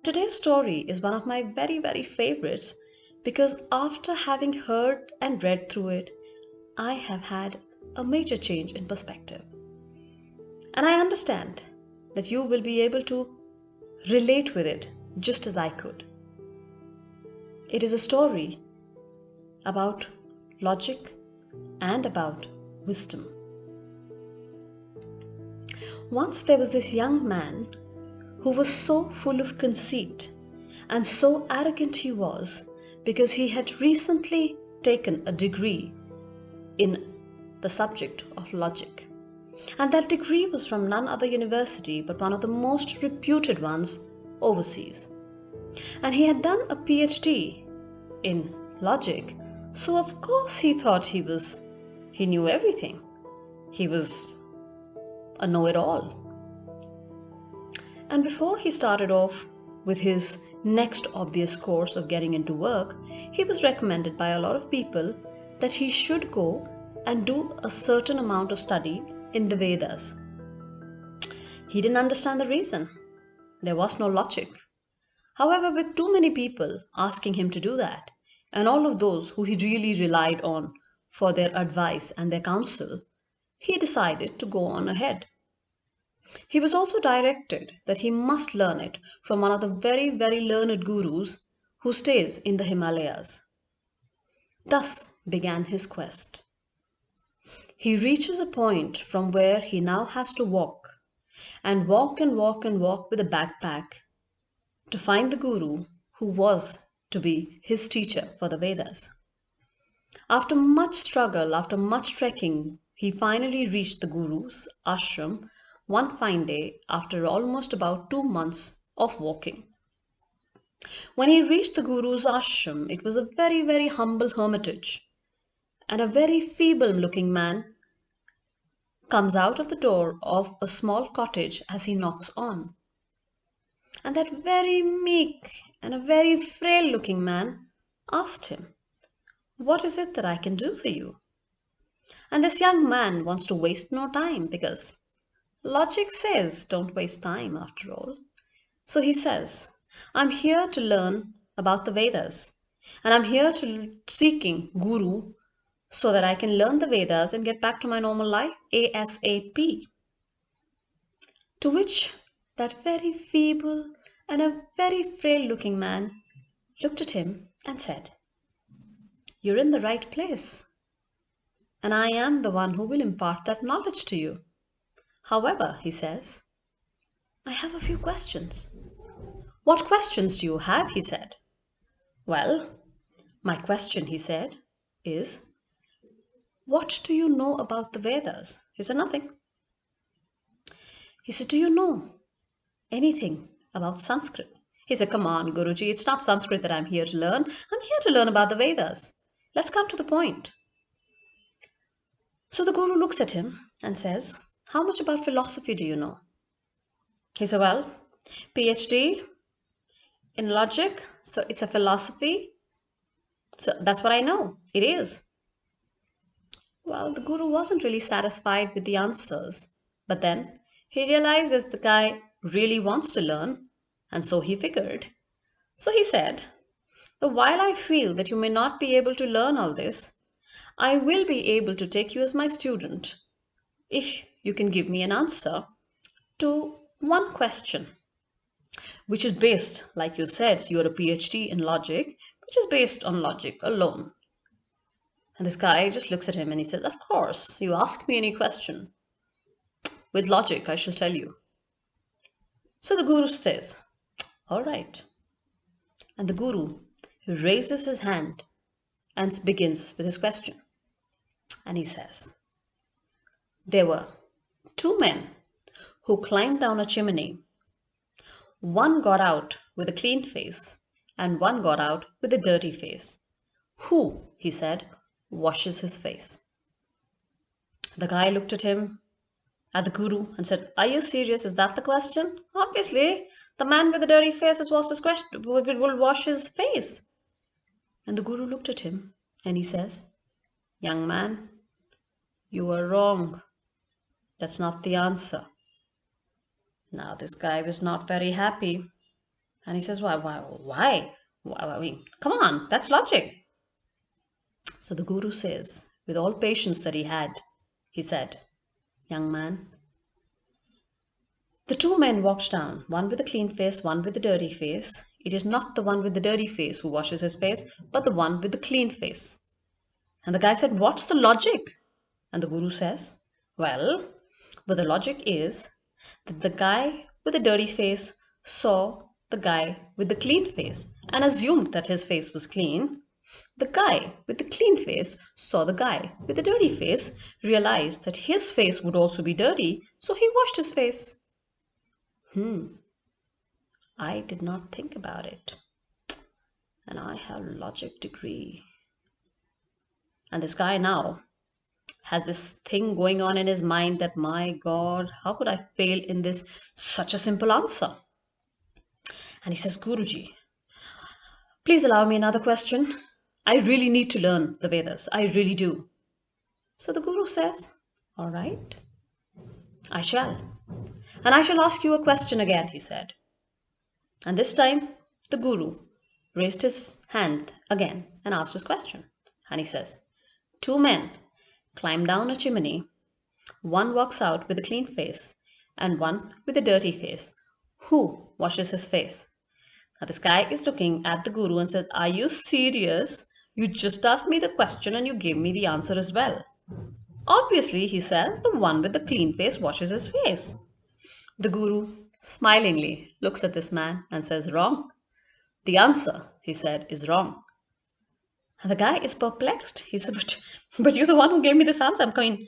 Today's story is one of my very favorites because after having heard and read through it, I have had a major change in perspective. And I understand that you will be able to relate with it just as I could. It is a story about logic and about wisdom. Once there was this young man who was so full of conceit and so arrogant he was because he had recently taken a degree in the subject of logic. And that degree was from none other university but one of the most reputed ones overseas. And he had done a PhD in logic, so of course he thought he knew everything. He was a know-it-all. And before he started off with his next obvious course of getting into work, he was recommended by a lot of people that he should go and do a certain amount of study in the Vedas. He didn't understand the reason. There was no logic. However, with too many people asking him to do that, and all of those who he really relied on for their advice and their counsel, he decided to go on ahead. He was also directed that he must learn it from one of the very learned gurus who stays in the Himalayas. Thus began his quest. He reaches a point from where he now has to walk, and walk and walk and walk with a backpack to find the guru who was to be his teacher for the Vedas. After much struggle, after much trekking, he finally reached the guru's ashram one fine day after almost about 2 months of walking. When he reached the guru's ashram, it was a very humble hermitage, and a very feeble looking man comes out of the door of a small cottage as he knocks on. And that very meek and a very frail looking man asked him, "What is it that I can do for you?" And this young man wants to waste no time because logic says don't waste time after all. So he says, "I'm here to learn about the Vedas, and I'm here to seeking guru so that I can learn the Vedas and get back to my normal life ASAP." To which that very feeble and a very frail looking man looked at him and said, "You're in the right place, and I am the one who will impart that knowledge to you. However," he says, "I have a few questions." "What questions do you have?" he said. "Well, my question," he said, "is, what do you know about the Vedas?" He said, "Nothing." He said, "Do you know anything about Sanskrit?" He said, "Come on, Guruji, it's not Sanskrit that I'm here to learn. I'm here to learn about the Vedas. Let's come to the point." So the Guru looks at him and says, "How much about philosophy do you know?" He said, "Well, PhD in logic, so it's a philosophy. So that's what I know. It is." Well, the Guru wasn't really satisfied with the answers, but then he realized that the guy really wants to learn, and so he figured. So he said, "While I feel that you may not be able to learn all this, I will be able to take you as my student if you can give me an answer to one question, which is based, like you said, you're a PhD in logic, which is based on logic alone." And this guy just looks at him and he says, "Of course, you ask me any question. With logic, I shall tell you." So the Guru says, "All right." And the Guru raises his hand and begins with his question. And he says, "There were two men who climbed down a chimney. One got out with a clean face, and one got out with a dirty face. Who," he said, "washes his face?" The guy looked at the Guru and said, "Are you serious? Is that the question? Obviously, the man with the dirty face has washed his question, will wash his face." And the Guru looked at him and he says, "Young man, you are wrong. That's not the answer." Now, this guy was not very happy. And he says, why? I mean, come on, that's logic. So the Guru says, with all patience that he had, he said, young man, the two men walked down, one with a clean face, one with a dirty face. It is not the one with the dirty face who washes his face, but the one with the clean face. And the guy said, what's the logic? And the Guru says, well, but the logic is that the guy with the dirty face saw the guy with the clean face and assumed that his face was clean. The guy with the clean face saw the guy with the dirty face, realized that his face would also be dirty, so he washed his face. I did not think about it. And I have a logic degree. And this guy now has this thing going on in his mind that, my God, how could I fail in this such a simple answer? And he says, Guruji, please allow me another question. I really need to learn the Vedas. I really do. So the Guru says, all right, I shall. And I shall ask you a question again, he said. And this time, the Guru raised his hand again and asked his question. And he says, two men climb down a chimney. One walks out with a clean face and one with a dirty face. Who washes his face? Now this guy is looking at the Guru and says, are you serious? You just asked me the question and you gave me the answer as well. Obviously, he says, the one with the clean face washes his face. The Guru smilingly looks at this man and says, wrong. The answer, he said, is wrong. And the guy is perplexed. He said, but you're the one who gave me this answer. I'm going,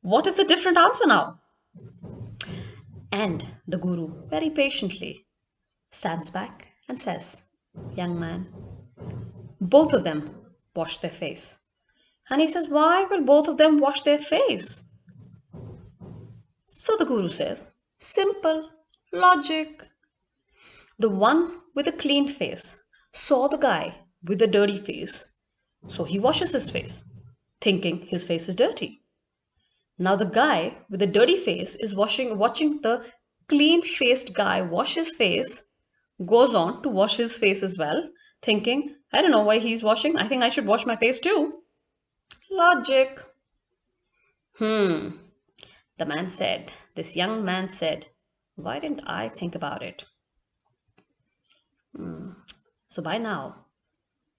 what is the different answer now? And the Guru very patiently stands back and says, young man, both of them wash their face. And he says, why will both of them wash their face? So the Guru says, simple logic. The one with a clean face saw the guy with a dirty face, so he washes his face, thinking his face is dirty. Now the guy with the dirty face is watching the clean-faced guy wash his face, goes on to wash his face as well, thinking, I don't know why he's washing. I think I should wash my face too. Logic. The man said, this young man said, why didn't I think about it? So by now,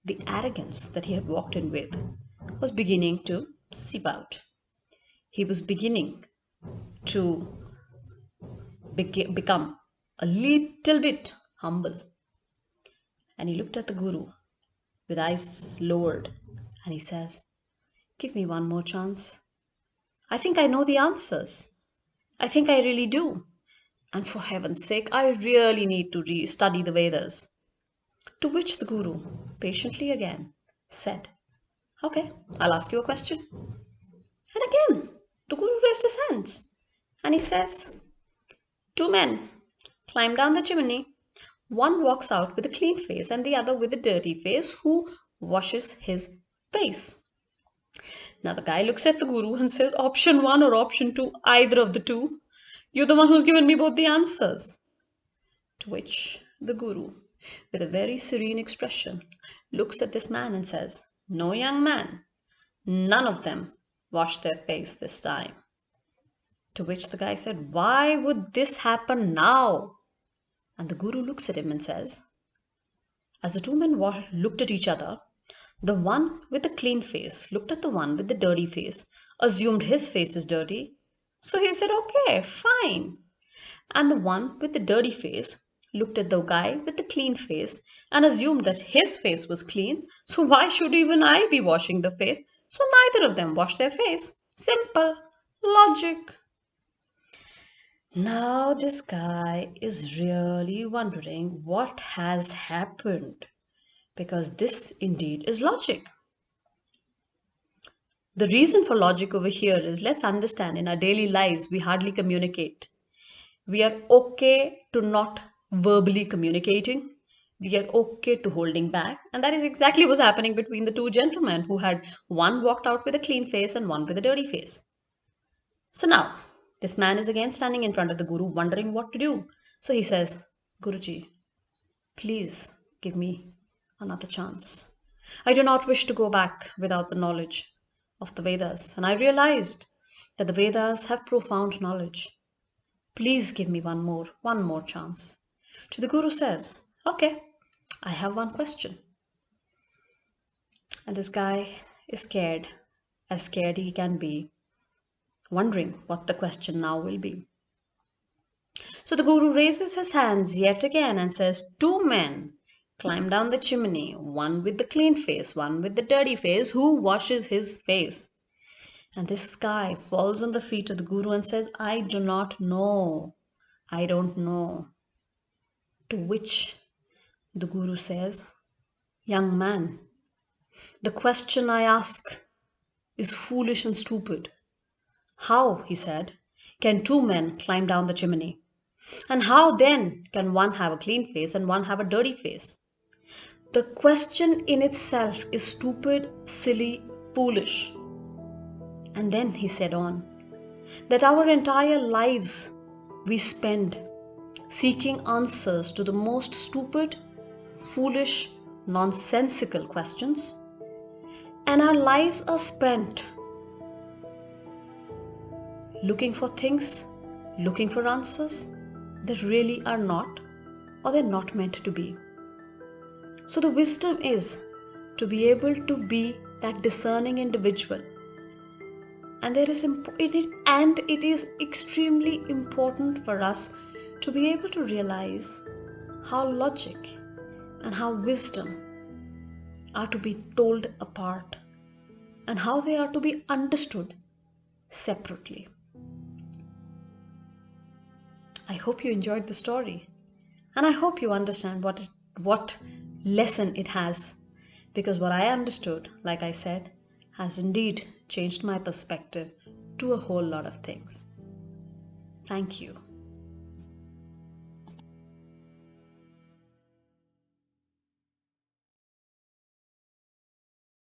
the arrogance that he had walked in with was beginning to seep out. He was beginning to become a little bit humble. And he looked at the Guru with eyes lowered and he says, give me one more chance. I think I know the answers. I think I really do. And for heaven's sake, I really need to study the Vedas. To which the Guru, patiently again, said, okay, I'll ask you a question. And again, the Guru raised his hands and he says, two men climb down the chimney. One walks out with a clean face and the other with a dirty face. Who washes his face? Now the guy looks at the Guru and says, option one or option two, either of the two. You're the one who's given me both the answers. To which the Guru, with a very serene expression, looks at this man and says, no, young man, none of them washed their face this time. To which the guy said, why would this happen now? And the Guru looks at him and says, as the two men looked at each other, the one with the clean face looked at the one with the dirty face, assumed his face is dirty. So he said, okay, fine. And the one with the dirty face looked at the guy with the clean face and assumed that his face was clean. So why should even I be washing the face? So neither of them washed their face. Simple logic. Now this guy is really wondering what has happened, because this indeed is logic. The reason for logic over here is, let's understand, in our daily lives we hardly communicate. We are okay to not verbally communicating. We are okay to holding back. And that is exactly what's happening between the two gentlemen who had one walked out with a clean face and one with a dirty face. So now, this man is again standing in front of the Guru, wondering what to do. So he says, Guruji, Please give me another chance. I do not wish to go back without the knowledge of the Vedas, and I realized that the Vedas have profound knowledge. Please give me one more chance. To the Guru says, okay, I have one question. And this guy is scared, as scared he can be, wondering what the question now will be. So the Guru raises his hands yet again and says, two men climb down the chimney, one with the clean face, one with the dirty face. Who washes his face? And this guy falls on the feet of the Guru and says, I do not know. I don't know. To which the Guru says, young man, the question I ask is foolish and stupid. How, he said, can two men climb down the chimney? And how then can one have a clean face and one have a dirty face? The question in itself is stupid, silly, foolish. And then he said on, that our entire lives we spend seeking answers to the most stupid, foolish, nonsensical questions, and our lives are spent looking for things, looking for answers that really are not, or they're not meant to be. So the wisdom is to be able to be that discerning individual, and it is extremely important for us to be able to realize how logic and how wisdom are to be told apart and how they are to be understood separately. I hope you enjoyed the story, and I hope you understand what lesson it has, because what I understood, like I said, has indeed changed my perspective to a whole lot of things. Thank you.